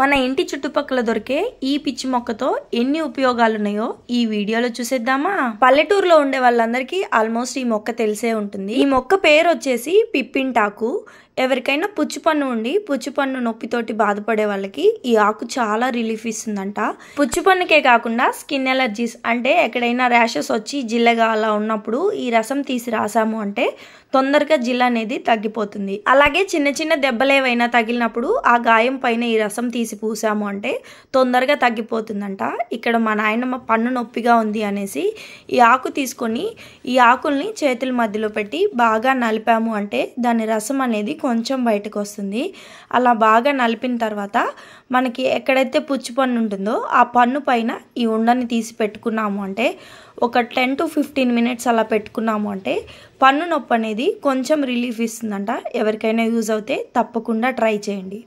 మన ఇంటి చుట్టుపక్కల దొరికే ఈ పిచ్చి మొక్కతో ఎన్ని ఉపయోగాలు ఉన్నాయో ఈ వీడియోలో చూసేద్దామా. పల్లెటూరులో ఉండే వాళ్ళందరికీ ఆల్మోస్ట్ ఈ మొక్క తెలిసే ఉంటుంది. ఈ మొక్క పేరు వచ్చేసి పిప్పింటాకు. ఎవరికైనా పుచ్చిపన్ను ఉండి పుచ్చిపన్ను నొప్పితోటి బాధపడే వాళ్ళకి ఈ ఆకు చాలా రిలీఫ్ ఇస్తుందంట. పుచ్చిపన్నుకే కాకుండా స్కిన్ ఎలర్జీస్ అంటే ఎక్కడైనా ర్యాషెస్ వచ్చి జిల్లగా అలా ఉన్నప్పుడు ఈ రసం తీసి రాసాము అంటే తొందరగా జిల్ల అనేది తగ్గిపోతుంది. అలాగే చిన్న చిన్న దెబ్బలు ఏవైనా తగిలినప్పుడు ఆ గాయం పైన ఈ రసం తీసి పూసాము అంటే తొందరగా తగ్గిపోతుందంట. ఇక్కడ మా నాయనమ్మ పన్ను నొప్పిగా ఉంది అనేసి ఈ ఆకు తీసుకొని ఈ ఆకుల్ని చేతుల మధ్యలో పెట్టి బాగా నలిపాము అంటే దాని రసం అనేది కొంచెం బయటకు వస్తుంది. అలా బాగా నలిపిన తర్వాత మనకి ఎక్కడైతే పుచ్చి పన్ను ఉంటుందో ఆ పన్ను పైన ఈ ఉండని తీసి పెట్టుకున్నాము అంటే ఒక 10 to 15 minutes అలా పెట్టుకున్నాము అంటే పన్ను నొప్పి అనేది కొంచెం రిలీఫ్ ఇస్తుందంట. ఎవరికైనా యూజ్ అవుతే తప్పకుండా ట్రై చేయండి.